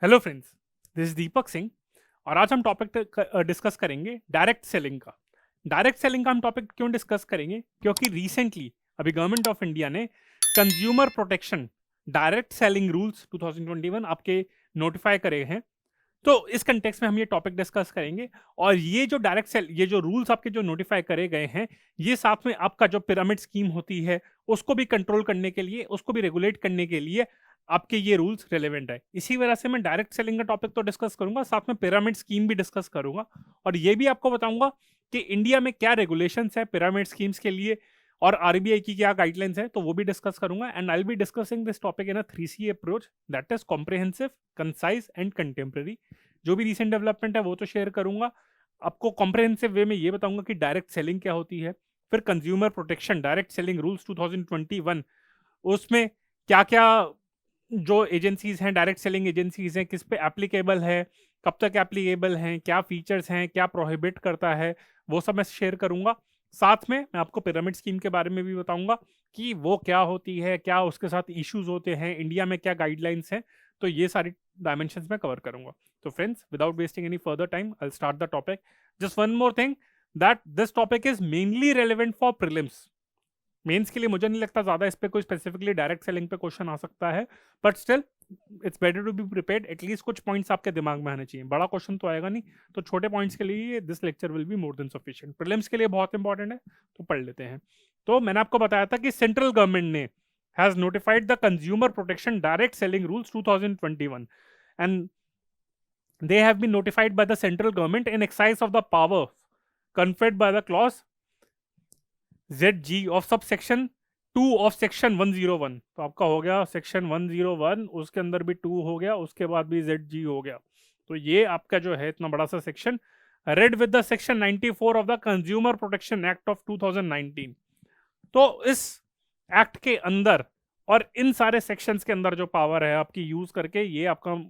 Hello friends, this is Deepak Singh और आज हम टॉपिक डिस्कस करेंगे डायरेक्ट सेलिंग का। डायरेक्ट सेलिंग का हम टॉपिक क्यों डिस्कस करेंगे? क्योंकि रिसेंटली अभी गवर्नमेंट ऑफ इंडिया ने consumer protection direct selling rules 2021 आपके नोटिफाई करे हैं। तो इस कंटेक्स्ट में हम ये टॉपिक डिस्कस करेंगे और ये जो डायरेक्ट सेल, ये जो रूल्स आपके जो नोटिफाई करे गए हैं, ये साथ में आपका जो पिरामिड स्कीम होती है उसको भी कंट्रोल करने के लिए, उसको भी रेगुलेट करने के लिए आपके ये रूल्स रिलेवेंट है। इसी वजह से मैं डायरेक्ट सेलिंग का टॉपिक तो डिस्कस करूंगा, साथ में पिरामिड स्कीम भी डिस्कस करूंगा और ये भी आपको बताऊंगा कि इंडिया में क्या रेगुलेशंस है पिरामिड स्कीम्स के लिए और आरबीआई की क्या गाइडलाइंस है, तो वो भी डिस्कस करूंगा। And I will be discussing this topic in a 3C approach, that is comprehensive, concise and contemporary. जो भी रिसेंट डेवलपमेंट है वो तो शेयर करूंगा, आपको कॉम्प्रिहेंसिव वे में ये बताऊंगा कि डायरेक्ट सेलिंग क्या होती है, फिर consumer protection direct selling rules 2021, उसमें क्या क्या जो एजेंसीज हैं, डायरेक्ट सेलिंग एजेंसीज हैं, किस पे एप्लीकेबल है, कब तक एप्लीकेबल हैं, क्या फीचर्स हैं, क्या प्रोहिबिट करता है, वो सब मैं शेयर करूंगा। साथ में मैं आपको पिरामिड स्कीम के बारे में भी बताऊंगा कि वो क्या होती है, क्या उसके साथ इश्यूज होते हैं, इंडिया में क्या गाइडलाइंस हैं। तो ये सारी डायमेंशंस में कवर करूंगा। तो friends, without wasting any further time, I will start the topic. Just one more thing, that this topic is mainly relevant for prelims. Mains के लिए मुझे नहीं लगता ज्यादा इस पे कोई स्पेसिफिकली डायरेक्ट सेलिंग पे क्वेश्चन आ सकता है, but still it's better to be prepared. At least कुछ पॉइंट्स आपके दिमाग में आने चाहिए। बड़ा क्वेश्चन तो आएगा नहीं, तो छोटे पॉइंट्स के लिए this lecture will be more than sufficient. Prelims के लिए बहुत इंपॉर्टेंट है, तो पढ़ लेते हैं। तो मैंने आपको बताया था कि सेंट्रल गवर्नमेंट ने has notified the consumer protection direct selling rules 2021 and they have been notified by the central government in exercise of the power conferred by the clause ZG of subsection 2 of section 101। तो आपका हो गया section 101, उसके अंदर भी 2 हो गया, उसके बाद भी ZG हो गया। तो ये आपका जो है इतना बड़ा सा section, read with the section 94 of the consumer protection act of 2019। तो इस एक्ट के अंदर और इन सारे सेक्शंस के अंदर जो पावर है आपकी यूज करके ये आपका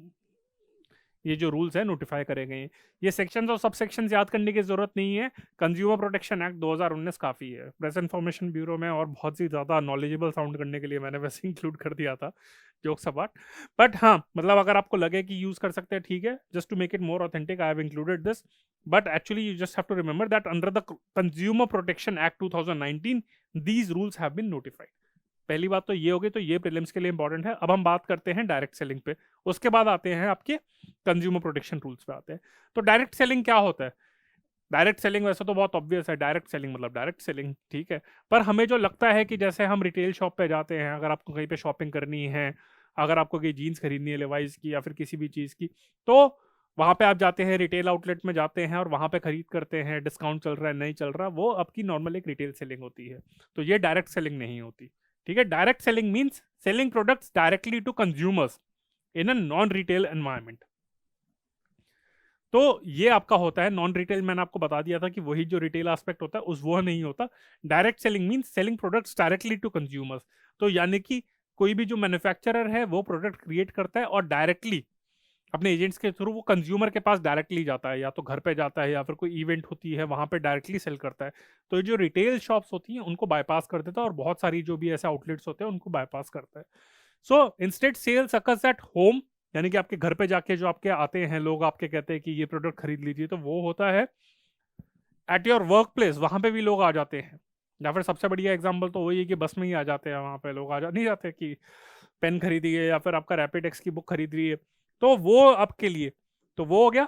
ये जो रूल्स है नोटिफाई करे गए हैं। ये सेक्शंस और सब सेक्शंस याद करने की जरूरत नहीं है। कंज्यूमर प्रोटेक्शन एक्ट 2019 काफी है। प्रेस इन्फॉर्मेशन ब्यूरो में और बहुत ही ज्यादा नॉलेजेबल साउंड करने के लिए मैंने वैसे इंक्लूड कर दिया था, जोक्स अपार्ट। बट हाँ, मतलब अगर आपको लगे कि यूज कर सकते हैं, ठीक है, just to make it more authentic I have included this. But actually you just have to remember that under the consumer protection act 2019 these rules have been notified. पहली बात तो ये होगी, तो ये प्रीलिम्स के लिए इंपॉर्टेंट है। अब हम बात करते हैं डायरेक्ट सेलिंग पे, उसके बाद आते हैं आपके कंज्यूमर प्रोटेक्शन रूल्स पे आते हैं। तो डायरेक्ट सेलिंग क्या होता है? डायरेक्ट सेलिंग वैसे तो बहुत ऑब्वियस है, डायरेक्ट सेलिंग मतलब डायरेक्ट सेलिंग, ठीक है। पर हमें जो लगता है कि जैसे हम रिटेल शॉप पे जाते हैं, अगर आपको कहीं पे शॉपिंग करनी है, अगर आपको कोई जीन्स खरीदनी है लेवाइज की या फिर किसी भी चीज़ की, तो वहाँ पे आप जाते हैं, रिटेल आउटलेट में जाते हैं और वहाँ पे खरीद करते हैं, डिस्काउंट चल रहा है नहीं चल रहा, वो आपकी नॉर्मल एक रिटेल सेलिंग होती है। तो ये डायरेक्ट सेलिंग नहीं होती, ठीक है। Direct selling means selling products directly to consumers in a non retail environment. तो ये आपका होता है नॉन रिटेल। मैंने आपको बता दिया था कि वही जो रिटेल एस्पेक्ट होता है उस वो नहीं होता। Direct selling means selling products directly to consumers. तो यानी कि कोई भी जो मैन्युफैक्चरर है वो प्रोडक्ट क्रिएट करता है और डायरेक्टली अपने एजेंट्स के थ्रू वो कंज्यूमर के पास डायरेक्टली जाता है, या तो घर पे जाता है या फिर कोई इवेंट होती है वहां पे डायरेक्टली सेल करता है। तो ये जो रिटेल शॉप्स होती हैं उनको बाईपास कर देता है और बहुत सारी जो भी ऐसे आउटलेट्स होते हैं उनको बाईपास करता है। So instead sales occurs at home, यानी कि आपके घर पे जाके जो आपके आते हैं लोग, आपके कहते हैं कि ये प्रोडक्ट खरीद लीजिए, तो वो होता है एट योर वर्क प्लेस, वहां पे भी लोग आ जाते हैं। या फिर सबसे बढ़िया एग्जांपल तो वही है कि बस में ही आ जाते हैं, वहां पे लोग नहीं जाते कि पेन खरीदिए या फिर आपका रैपिडेक्स की बुक खरीद रही है, तो वो आपके लिए, तो वो हो गया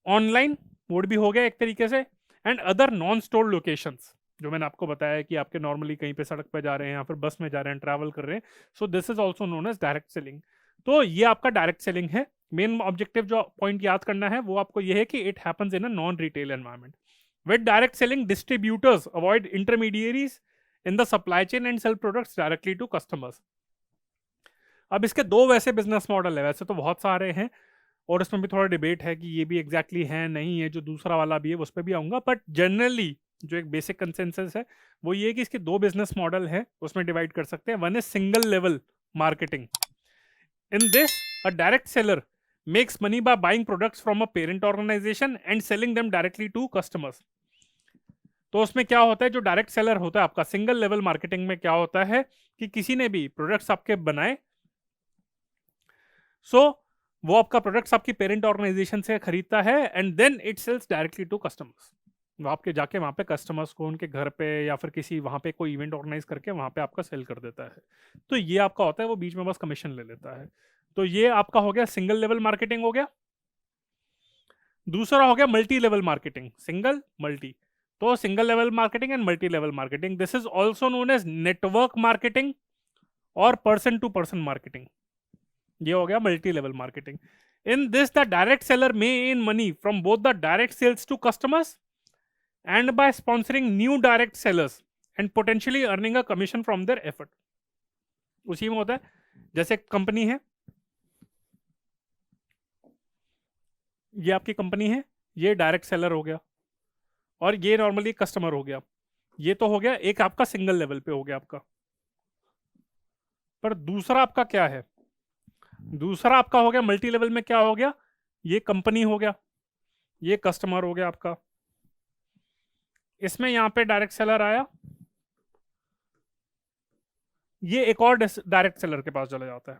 ऑनलाइन मोड भी हो गया एक तरीके से। And other non store locations, जो मैंने आपको बताया कि आपके नॉर्मली कहीं पे सड़क पे जा रहे हैं या फिर बस में जा रहे हैं, ट्रैवल कर रहे हैं, so this is also known as direct selling. तो ये आपका डायरेक्ट सेलिंग है। मेन ऑब्जेक्टिव जो पॉइंट याद करना है वो आपको ये है कि it happens in a non retail environment. With direct selling distributors avoid intermediaries in the supply chain and sell products directly to customers. अब इसके दो वैसे बिजनेस मॉडल है, वैसे तो बहुत सारे हैं और इसमें भी थोड़ा डिबेट है कि ये भी एग्जैक्टली है नहीं है, जो दूसरा वाला भी है उस पर भी आऊंगा। बट जनरली जो एक बेसिक कंसेंसस है वो ये है कि इसके दो बिजनेस मॉडल है, उसमें डिवाइड कर सकते हैं। One is single level marketing. In this a direct seller makes money by buying products from a parent organisation and selling them directly to customers. तो उसमें क्या होता है, जो डायरेक्ट सेलर होता है आपका सिंगल लेवल मार्केटिंग में क्या होता है कि किसी ने भी प्रोडक्ट्स आपके बनाए, सो वो आपका प्रोडक्ट्स आपकी पेरेंट ऑर्गेनाइजेशन से खरीदता है and then it sells directly to customers. वो आपके जाके वहाँ पे कस्टमर्स को उनके घर पे या फिर किसी वहाँ पे कोई इवेंट ऑर्गेनाइज करके वहाँ पे आपका सेल कर देता है। तो ये आपका होता है, वो बीच में बस कमीशन ले लेता है। तो ये आपका हो गया सिंगल लेवल मार्केटिंग हो गया। दूसरा हो गया multi level marketing, single multi. तो single level marketing and multi level marketing, this is also known as network marketing और पर्सन टू पर्सन मार्केटिंग। ये हो गया multi level marketing. In this the direct seller may earn money from both the direct sales to customers and by sponsoring new direct sellers and potentially earning a commission from their effort। उसी में होता है, जैसे company है, ये आपकी company है, ये डायरेक्ट सेलर हो गया और ये नॉर्मली कस्टमर हो गया। ये तो हो गया एक आपका सिंगल लेवल पे हो गया आपका। पर दूसरा आपका क्या है, दूसरा आपका हो गया मल्टी लेवल में, क्या हो गया, ये कंपनी हो गया, ये कस्टमर हो गया आपका। इसमें यहां पे डायरेक्ट सेलर आया, ये एक और डायरेक्ट सेलर के पास चला जाता है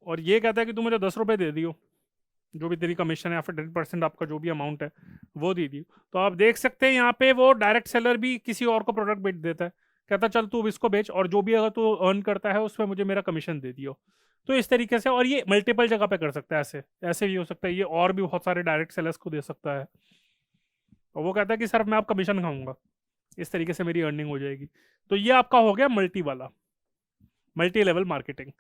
और ये कहता है कि तू मुझे 10 रुपए दे दियो, जो भी तेरी कमीशन है या फिर 10% आपका जो भी अमाउंट है वो दे दियो। तो आप देख सकते हैं यहाँ पे वो डायरेक्ट सेलर भी किसी और को प्रोडक्ट बेच देता है, कहता चल तू इसको बेच और जो भी अगर तू अर्न करता है उसमें मुझे मेरा कमीशन दे दियो। तो इस तरीके से, और ये मल्टीपल जगह पे कर सकता है, ऐसे ऐसे भी हो सकता है, ये और भी बहुत सारे डायरेक्ट सेलर्स को दे सकता है और वो कहता है कि सर मैं आप कमीशन खाऊंगा, इस तरीके से मेरी अर्निंग हो जाएगी। तो ये आपका हो गया मल्टी वाला, मल्टी लेवल मार्केटिंग।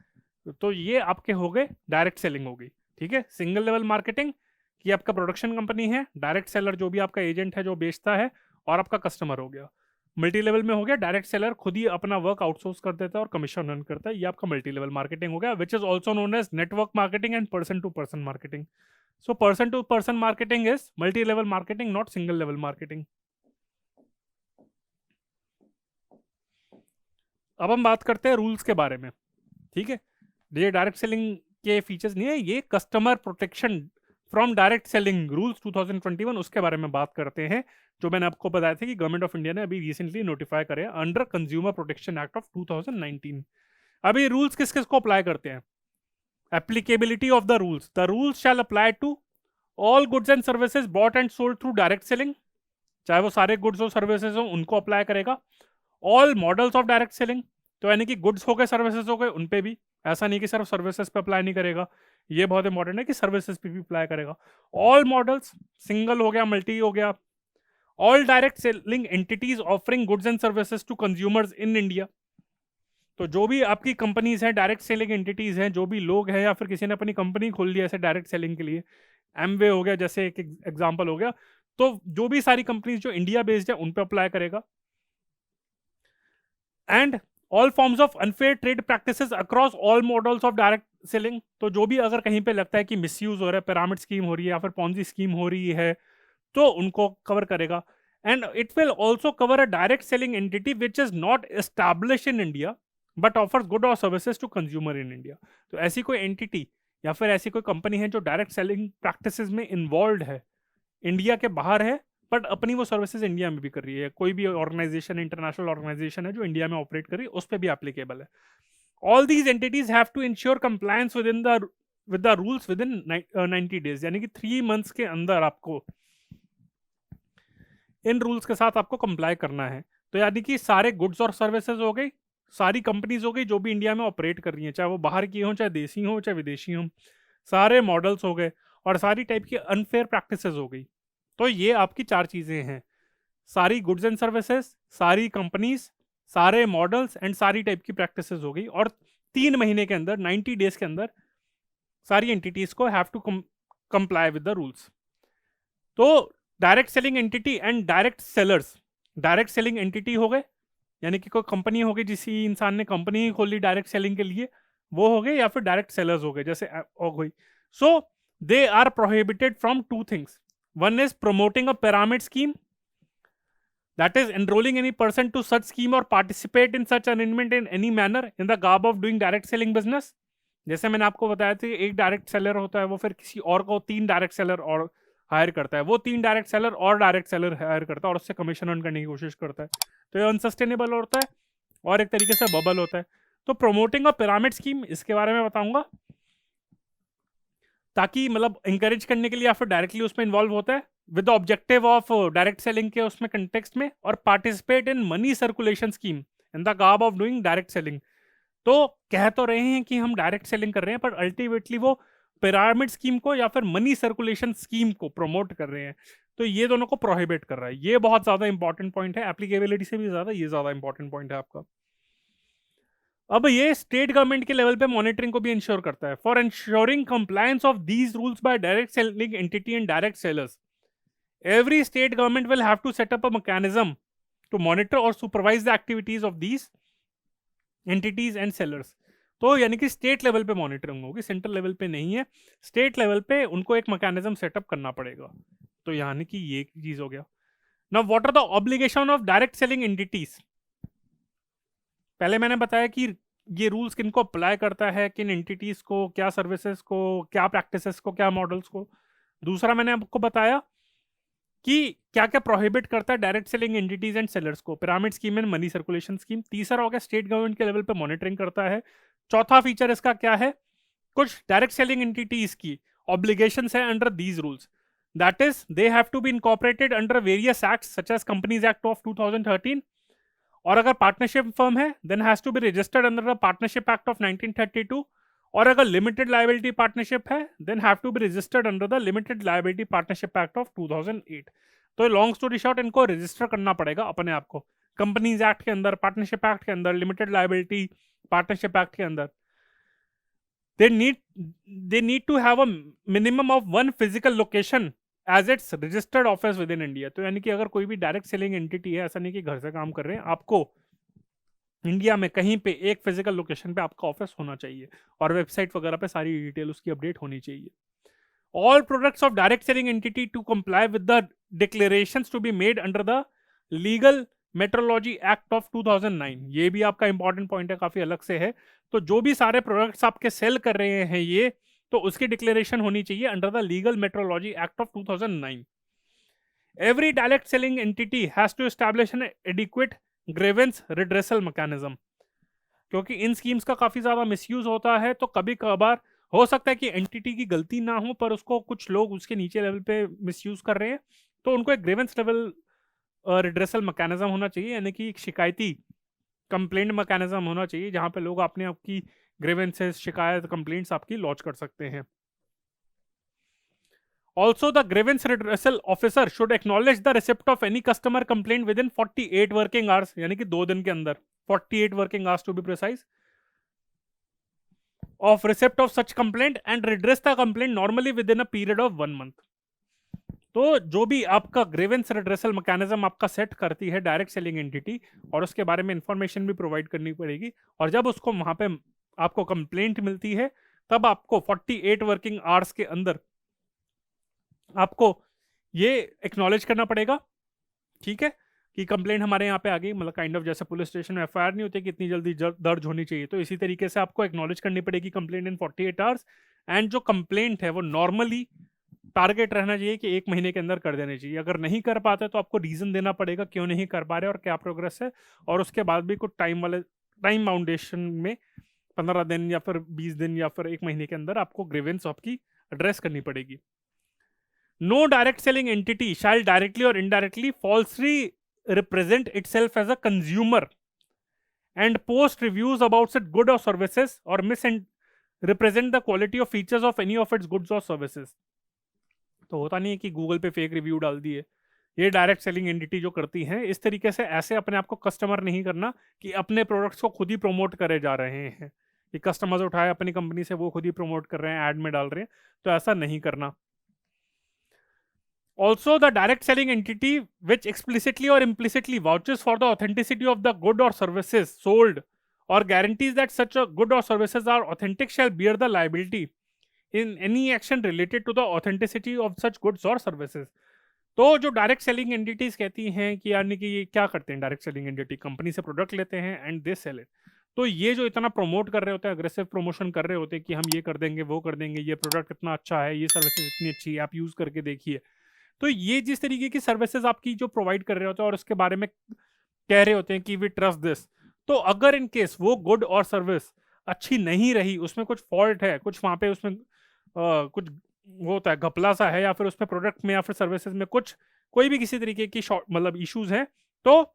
तो ये आपके हो गए डायरेक्ट सेलिंग हो गई, ठीक है। सिंगल लेवल मार्केटिंग कि आपका प्रोडक्शन कंपनी है, डायरेक्ट सेलर जो भी आपका एजेंट है जो बेचता है, और आपका कस्टमर हो गया। मल्टी लेवल में हो गया डायरेक्ट सेलर खुद ही अपना वर्क आउटसोर्स कर देता है और कमीशन अर्न करता है, ये आपका मल्टी लेवल मार्केटिंग हो गया, which is also known as network marketing and person to person marketing. So person to person marketing is multi level marketing, not single level marketing. अब हम बात करते हैं रूल्स के बारे में, ठीक है। ये डायरेक्ट सेलिंग के फीचर्स नहीं है, ये customer protection from direct selling rules 2021 उसके बारे में बात करते हैं, जो मैंने आपको बताया था कि गवर्नमेंट ऑफ इंडिया ने अभी रिसेंटली नोटिफाई करे under consumer protection act of 2019। अभी रूल्स किस किस को अप्लाई करते हैं, applicability of the rules shall apply to all goods and services bought and sold through direct selling, चाहे वो सारे गुड्स और सर्विसेज हो उनको अप्लाई करेगा। All models of direct selling, तो यानी कि गुड्स हो गए सर्विसेज हो गए उन पे भी, ऐसा नहीं कि सिर्फ सर्विसेज पे अप्लाई नहीं करेगा, ये बहुत इंपॉर्टेंट है कि सर्विसेज पे भी अप्लाई करेगा। ऑल मॉडल्स, सिंगल हो गया, मल्टी हो गया। All direct selling entities offering goods and services to consumers in India, तो जो भी आपकी कंपनीज हैं, डायरेक्ट सेलिंग एंटिटीज हैं, जो भी लोग हैं या फिर किसी ने अपनी कंपनी खोल ली ऐसे डायरेक्ट सेलिंग के लिए, एमवे हो गया जैसे एक एग्जांपल हो गया, तो जो भी सारी कंपनीज जो इंडिया बेस्ड है उन पे अप्लाई करेगा। And all forms of unfair trade practices across all models of direct selling, तो जो भी अगर कहीं पे लगता है कि मिसयूज हो रहा है, पिरामिड स्कीम हो रही है या फिर पॉन्जी स्कीम हो रही है, तो उनको कवर करेगा। And it will also cover a direct selling entity which is not establish in India but offers good और services to consumer in India. तो ऐसी कोई एंटिटी या फिर ऐसी कोई कंपनी है जो डायरेक्ट सेलिंग प्रैक्टिसेस में इन्वॉल्व है, इंडिया के बाहर है, बट अपनी वो सर्विसेज इंडिया में भी कर रही है, कोई भी ऑर्गेनाइजेशन, इंटरनेशनल ऑर्गेनाइजेशन है जो इंडिया में ऑपरेट कर रही है, उस पर भी एप्लीकेबल है। All these entities have to ensure compliance with the rules within 90 days, यानी कि 3 मंथ्स के अंदर आपको इन रूल्स के साथ आपको कंप्लाई करना है। तो यानी कि सारे गुड्स और सर्विसेज हो गई, सारी कंपनीज हो गई जो भी इंडिया में ऑपरेट कर रही हैं, चाहे वो बाहर की हो, चाहे देसी हो, चाहे विदेशी हो, सारे मॉडल्स हो गए और सारी टाइप की अनफेयर प्रैक्टिसेस हो गई। तो ये आपकी 4 चीजें हैं, सारी गुड्स एंड सर्विसेज, सारी कंपनीज, सारे मॉडल्स एंड सारी टाइप की प्रैक्टिसेस हो गई, और 3 महीने के अंदर, 90 डेज के अंदर सारी एंटिटीज को have to comply with the rules. तो direct selling entity and direct sellers, direct selling entity हो गए यानी कि कोई कंपनी हो गई, जिसी इंसान ने कंपनी ही खोल ली डायरेक्ट सेलिंग के लिए, वो हो गए, या फिर डायरेक्ट सेलर्स हो गए जैसे हो गई। So they are prohibited from 2 things, one is promoting a pyramid scheme, that is enrolling any person to such scheme or participate in such arrangement in any manner in the garb of doing direct selling business। जैसे मैंने आपको बताया था, एक direct seller होता है, वो फिर किसी और को 3 डायरेक्ट सेलर और हायर करता है, वो 3 डायरेक्ट सेलर और डायरेक्ट सेलर हायर करता है और उससे कमीशन अर्न करने की कोशिश करता है। तो ये अनसस्टेनेबल होता है और एक तरीके से बबल होता है। तो प्रोमोटिंग अ पिरामिड स्कीम, इसके बारे में बताऊंगा, ताकि मतलब इंकरेज करने के लिए या फिर डायरेक्टली उसमें इन्वॉल्व होता है with the objective of direct selling के उसमें कंटेक्स्ट में, और participate in money circulation scheme in the garb of doing direct selling. तो कह तो रहे हैं कि हम डायरेक्ट सेलिंग कर रहे हैं, पर अल्टीमेटली वो पिरामिड स्कीम को या फिर मनी सर्कुलेशन स्कीम को प्रमोट कर रहे हैं। तो ये दोनों को प्रोहिबिट कर रहा है। ये बहुत ज्यादा इंपॉर्टेंट पॉइंट है, एप्लीकेबिलिटी से भी ज्यादा ये ज्यादा इंपॉर्टेंट पॉइंट है आपका। अब ये स्टेट गवर्नमेंट के लेवल पे मॉनिटरिंग को भी इंश्योर करता है। For ensuring compliance of these rules by direct selling entity and direct sellers, every state government will have to set up a mechanism to monitor or supervise the activities of these entities and sellers। तो यानी कि state level पे monitoring होगी, central level पे नहीं है, state level पे उनको एक मैकेनिज्म सेटअप करना पड़ेगा। तो यानी कि ये चीज हो गया। Now what are the obligation of direct selling entities. पहले मैंने बताया कि ये रूल्स किनको अप्लाई करता है, किन एंटिटीज को, क्या सर्विसेज को, क्या प्रैक्टिसेस को, क्या मॉडल्स को। दूसरा मैंने आपको बताया कि क्या क्या प्रोहिबिट करता है direct selling entities and sellers को, pyramid scheme and money circulation scheme. तीसरा हो गया स्टेट गवर्नमेंट के लेवल पे मॉनिटरिंग करता है। चौथा फीचर इसका क्या है, कुछ डायरेक्ट सेलिंग एंटिटीज की ऑब्लिगेशंस है under these rules, that is they have to be incorporated under various acts such as Companies Act of 2013, और अगर पार्टनरशिप फर्म है then has to be registered under the partnership act of 1932, और अगर limited liability partnership है then have to be registered under the limited liability partnership act of 2008। तो long story short, इनको register करना पड़ेगा अपने आप को कंपनीज एक्ट के अंदर, पार्टनरशिप एक्ट के अंदर, लिमिटेड लायबिलिटी पार्टनरशिप एक्ट के अंदर। they need to have a minimum of one physical location as its registered office within India। तो यानी कि अगर कोई भी डायरेक्ट सेलिंग एंटिटी है, ऐसा नहीं कि घर से काम कर रहे हैं, आपको इंडिया में कहीं पे एक फिजिकल लोकेशन पे आपका ऑफिस होना चाहिए, और वेबसाइट वगैरह पे सारी डिटेल उसकी अपडेट होनी चाहिए। All products of direct selling entity to comply with the declarations to be made under the legal metrology act of 2009। ये भी आपका इंपॉर्टेंट पॉइंट है, काफी अलग से है। तो जो भी सारे प्रोडक्ट्स आपके सेल कर रहे हैं ये, तो उसकी डिक्लेरेशन होनी चाहिए under the legal metrology act of 2009। Every direct selling entity has to establish an adequate grievance redressal mechanism, क्योंकि इन स्कीम्स का काफी ज्यादा मिसयूज होता है। तो कभी कभार हो सकता है कि एंटिटी की गलती ना हो, पर उसको कुछ लोग उसके नीचे लेवल पे मिसयूज कर रहे हैं, तो उनको एक ग्रीवेंस लेवल रिड्रेसल मैकेनिज्म होना चाहिए, यानी कि एक शिकायती कंप्लेंट मैकेनिज्म होना चाहिए, जहां पे लोग अपने आपकी ग्रीवेंसेस, शिकायत, कंप्लेंट्स आपकी लॉन्च कर सकते हैं। Also, the grievance redressal officer should acknowledge the receipt of any customer complaint within 48 working hours, यानी कि 2 दिन के अंदर, 48 working hours to be precise, of receipt of such complaint and redress the complaint normally within a period of 1 month। तो जो भी आपका grievance redressal mechanism आपका सेट करती है डायरेक्ट सेलिंग एंटिटी, और उसके बारे में इंफॉर्मेशन भी प्रोवाइड करनी पड़ेगी, और जब उसको वहां पे आपको कंप्लेंट मिलती है तब आपको 48 वर्किंग आवर्स के अंदर आपको ये एक्नॉलेज करना पड़ेगा, ठीक है, कि कंप्लेंट हमारे यहाँ पे आ गई। मतलब काइंड ऑफ जैसे पुलिस स्टेशन में एफआईआर नहीं होती कि इतनी जल्दी दर्ज होनी चाहिए, तो इसी तरीके से आपको एक्नॉलेज करनी पड़ेगी कंप्लेंट इन 48 आवर्स। एंड जो कंप्लेंट है वो नॉर्मली टारगेट रहना चाहिए कि 1 महीने के अंदर कर देने चाहिए। अगर नहीं कर पाते तो आपको रीजन देना पड़ेगा क्यों नहीं कर पा रहे और क्या प्रोग्रेस है, और उसके बाद भी कुछ टाइम बाउंडेशन में 15 दिन या फिर 20 दिन या फिर 1 महीने के अंदर आपको ग्रीवेंस आपकी एड्रेस करनी पड़ेगी। No direct selling entity shall directly और indirectly falsely represent itself as a consumer and post reviews about it good और सर्विसेज और misrepresent the quality of features of any of its goods और services. तो होता नहीं है कि Google पे फेक रिव्यू डाल दिए, ये डायरेक्ट सेलिंग एंटिटी जो करती हैं इस तरीके से, ऐसे अपने आप को कस्टमर नहीं करना कि अपने प्रोडक्ट्स को खुद ही प्रमोट करे जा रहे हैं, कि कस्टमर्स उठाए अपनी कंपनी से वो खुद ही प्रमोट कर रहे हैं, ऐड में डाल रहे हैं, तो ऐसा नहीं करना। Also, the direct selling entity which explicitly or implicitly vouches for the authenticity of the good or services sold or guarantees that such a good or services are authentic shall bear the liability in any action related to the authenticity of such goods or services। तो जो direct selling entities कहती हैं कि यानी कि ये क्या करते हैं, डायरेक्ट सेलिंग एंटिटी कंपनी से प्रोडक्ट लेते हैं एंड दे सेल इट। तो ये जो इतना प्रमोट कर रहे होते हैं, अग्रेसिव प्रमोशन कर रहे होते हैं कि हम ये कर देंगे, वो कर देंगे, ये प्रोडक्ट इतना अच्छा है, ये सर्विसेज इतनी अच्छी है, आप यूज करके देखिए। तो ये जिस तरीके की सर्विसेज आपकी जो प्रोवाइड कर रहे होते हैं और उसके बारे में कह रहे होते हैं कि वी ट्रस्ट दिस, तो अगर इन केस वो गुड और सर्विस अच्छी नहीं रही, उसमें कुछ फॉल्ट है, कुछ वहां पे उसमें कुछ वो होता है घपला सा है, या फिर उसमें प्रोडक्ट में या फिर सर्विसेज में कुछ कोई भी किसी तरीके की शॉर्ट मतलब इश्यूज हैं, तो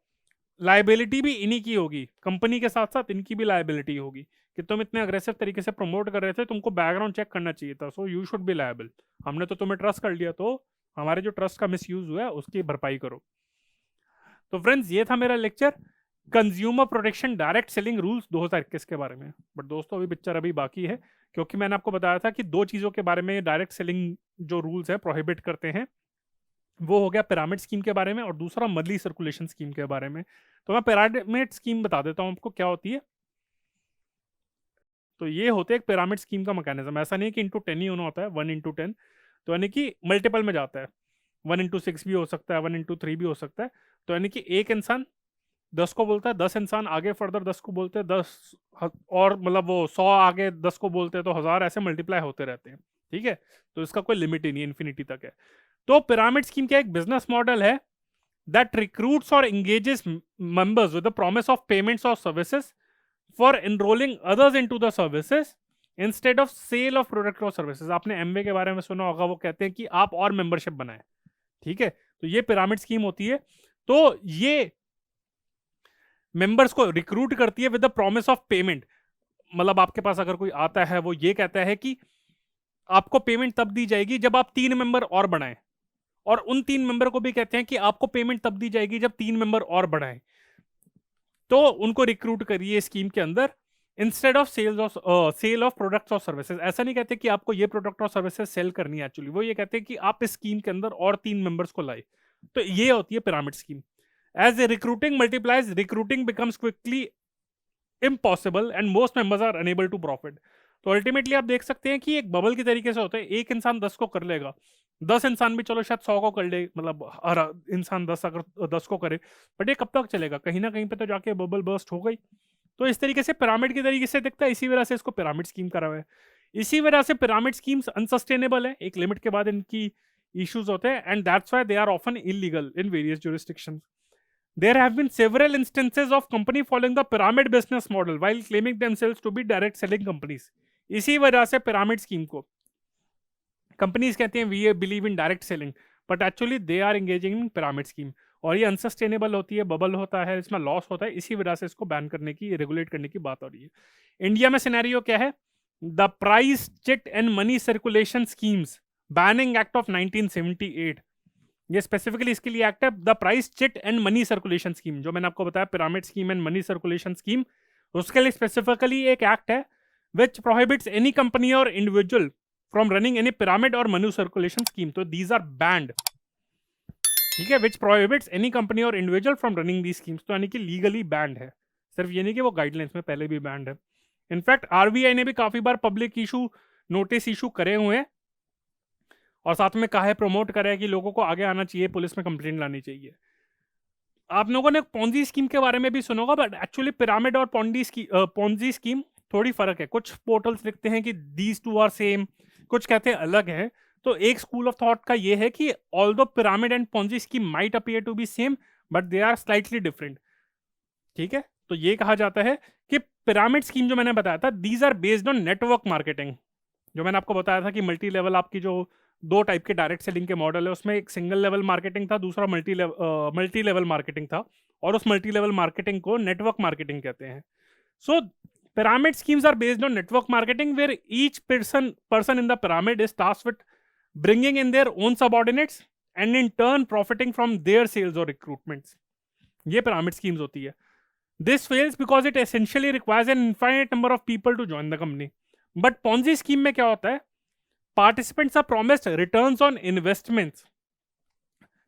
लाइबिलिटी भी इन्हीं की होगी, कंपनी के साथ साथ इनकी भी लाइबिलिटी होगी कि तुम इतने अग्रेसिव तरीके से प्रमोट कर रहे थे, तुमको बैकग्राउंड चेक करना चाहिए था, so you should be liable. हमने तो तुम्हें ट्रस्ट कर लिया, तो हमारे जो ट्रस्ट का मिसयूज हुआ है उसकी भरपाई करो। तो फ्रेंड्स, ये था मेरा lecture consumer protection direct selling rules 2021 के बारे में। बट दोस्तों, अभी पिक्चर अभी बाकी है, क्योंकि मैंने आपको बताया था कि दो चीज़ों के बारे में डायरेक्ट सेलिंग जो रूल्स है प्रोहिबिट करते हैं, वो हो गया पिरामिड स्कीम के बारे में, और दूसरा मदली सर्कुलेशन स्कीम के बारे में। तो मैं पिरामिड स्कीम बता देता हूँ आपको क्या होती है। तो ये होते हैं एक पिरामिड स्कीम का मैकेनिज्म। ऐसा नहीं कि इंटू 10 ही होना होता है, 1 into 10, तो यानी कि मल्टीपल में जाता है, 1 into 6 भी हो सकता है, 1 into 3 भी हो सकता है। तो यानी कि एक इंसान 10 को बोलता है, 10 इंसान आगे फर्दर 10 को बोलते हैं, 10 और मतलब वो 100 आगे 10 को बोलते हैं, तो 1000 ऐसे मल्टीप्लाई होते रहते हैं। ठीक है, तो इसका कोई लिमिट ही नहीं, इन्फिनिटी तक है। तो पिरामिड स्कीम का एक बिजनेस मॉडल है that recruits or engages members with the promise of payments or services for enrolling others into the services instead of sale of product or services। आपने Amway के बारे में सुना होगा, वो कहते हैं कि आप और मेंबरशिप बनाएं। ठीक है, तो ये पिरामिड स्कीम होती है। तो ये मेंबर्स को रिक्रूट करती है with the promise of payment. मतलब आपके पास अगर कोई आता है, वो ये कहता है कि आपको पेमेंट तब दी जाएगी जब आप 3 मेंबर और बढ़ाएं, और उन 3 मेंबर को भी कहते हैं कि आपको पेमेंट तब दी जाएगी जब 3 मेंबर और बढ़ाएं। तो उनको रिक्रूट करिए स्कीम के अंदर instead of sale of products और सर्विसेज। ऐसा नहीं कहते कि आपको ये प्रोडक्ट और सर्विसेज सेल करनी है, एक्चुअली वो ये कहते हैं कि आप इस स्कीम के अंदर और 3 मेंबर्स को लाए। तो ये होती है pyramid scheme. As a recruiting multiplies, recruiting becomes quickly impossible and most members are unable to profit. तो अल्टीमेटली आप देख सकते हैं कि एक बबल की तरीके से होता है, एक इंसान 10 को कर लेगा, 10 इंसान भी चलो शायद 100 को कर ले, मतलब हर इंसान 10 अगर 10 को करे, बट ये कब तक चलेगा, कहीं ना कहीं पे तो जाके बबल बर्स्ट हो गई। तो इस तरीके से पिरामिड की तरीके से दिखता है, इसी वजह से इसको पिरामिड स्कीम करा हुआ है। इसी वजह से पिरामिड स्कीम्स अनसस्टेनेबल है, एक लिमिट के बाद इनकी इश्यूज होते हैं, and that's why they are often illegal in various jurisdictions. There have been several instances of company following the pyramid business model while claiming themselves to be direct selling companies। इसी वजह से pyramid scheme को companies कहते हैं we believe in direct selling, but actually they are engaging in pyramid scheme, और ये unsustainable होती है, बबल होता है, इसमें लॉस होता है। इसी वजह से इसको बैन करने की, रेगुलेट करने की बात हो रही है। इंडिया में सिनेरियो क्या है? The price chit and money circulation schemes banning act of 1978, ये स्पेसिफिकली इसके लिए एक्ट है। The price chit and money circulation scheme, जो मैंने आपको बताया pyramid scheme and money circulation scheme, उसके लिए स्पेसिफिकली एक एक्ट है विच प्रोहिबिट्स एनी कंपनी और individual from running any pyramid और मनी सर्कुलेशन स्कीम। तो दीज आर बैंड, ठीक है, विच प्रोहिबिट्स एनी कंपनी और individual from running the schemes. तो यानी कि लीगली बैंड है, सिर्फ ये नहीं कि वो गाइडलाइंस में पहले भी बैंड है। इनफैक्ट आरबीआई ने भी काफी बार पब्लिक इशू नोटिस इशू करे हुए हैं, और साथ में कहा है, प्रमोट करा है कि लोगों को आगे आना चाहिए, पुलिस में कंप्लेंट लानी चाहिए। आप लोगों ने पोंजी स्कीम के बारे में भी सुना होगा, बट एक्चुअली पिरामिड और पोंजी स्कीम थोड़ी फर्क है। कुछ पोर्टल्स लिखते हैं कि दीज टू आर सेम, कुछ कहते हैं अलग है। तो एक स्कूल ऑफ थॉट का ये है कि although pyramid and Ponzi scheme might appear to be same, but they are slightly different. ठीक है, तो ये कहा जाता है कि पिरामिड स्कीम जो मैंने बताया था, these are based on network marketing. जो मैंने आपको बताया था कि मल्टी लेवल आपकी जो दो टाइप के डायरेक्ट सेलिंग के मॉडल है, उसमें एक सिंगल लेवल मार्केटिंग था, दूसरा मल्टी लेवल मार्केटिंग था, और उस मल्टी लेवल मार्केटिंग को नेटवर्क मार्केटिंग कहते हैं। सो pyramid schemes are based on network marketing where each person in the pyramid is tasked with bringing in their own subordinates and in turn profiting from their sales or recruitments। ये pyramid schemes होती है। This fails because it essentially requires an infinite number of people to join the company। But Ponzi scheme में क्या होता है? Participants are promised returns on investments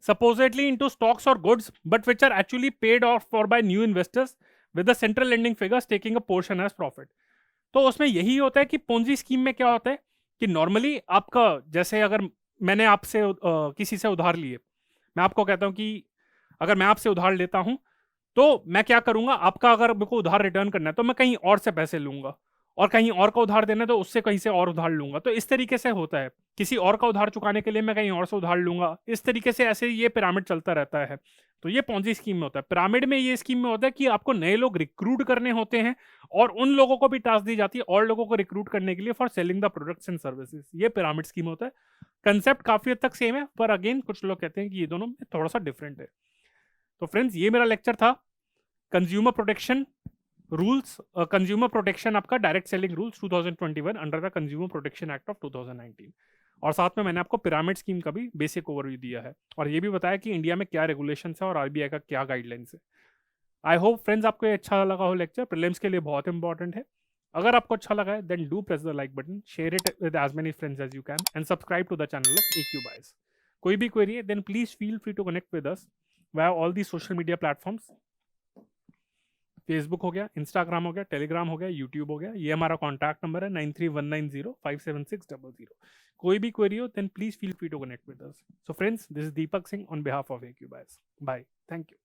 supposedly into stocks or goods, but which are actually paid off for by new investors with the central lending figures taking a portion as profit। तो उसमें यही होता है कि Ponzi scheme में क्या होता है कि नॉर्मली आपका, जैसे अगर मैंने आपसे किसी से उधार लिए, मैं आपको कहता हूं कि अगर मैं आपसे उधार लेता हूं, तो मैं क्या करूंगा, आपका अगर मेरे को उधार रिटर्न करना है तो मैं कहीं और से पैसे लूंगा, और कहीं और का उधार देना है तो उससे कहीं से और उधार लूंगा। तो इस तरीके से होता है, किसी और का उधार चुकाने के लिए मैं कहीं और से उधार लूंगा, इस तरीके से ऐसे ये पिरामिड चलता रहता है। तो ये पॉन्जी स्कीम में होता है। पिरामिड में ये स्कीम में होता है कि आपको नए लोग रिक्रूट करने होते हैं और उन लोगों को भी टास्क दी जाती है और लोगों को रिक्रूट करने के लिए for selling the products and services. ये पिरामिड स्कीम होता है। कंसेप्ट काफी हद तक सेम है, पर अगेन कुछ लोग कहते हैं कि ये दोनों में थोड़ा सा डिफरेंट है। तो फ्रेंड्स, ये मेरा लेक्चर था consumer protection rules, consumer protection आपका direct selling rules 2021 under the consumer protection act of 2019। और साथ में मैंने आपको पिरामिड स्कीम का भी बेसिक ओवरव्यू दिया है और ये भी बताया कि इंडिया में क्या रेगुलेशन है और आरबीआई का क्या गाइडलाइंस है। आई होप फ्रेंड्स आपको ये अच्छा लगा हो लेक्चर, प्रीलिम्स के लिए बहुत इंपॉर्टेंट है। अगर आपको अच्छा लगा है then do press the like button, share it with as many friends as you can and subscribe to the channel of AQ Bias। कोई भी क्वेरी है then please feel free to connect with us via all the social media platforms. Facebook हो गया, Instagram हो गया, Telegram हो गया, YouTube हो गया। ये हमारा कॉन्टैक्ट नंबर है 9319057600। कोई भी क्वेरी हो then please feel free to connect with us. So friends, this is Deepak Singh on behalf of AQ Bias। Bye, thank you.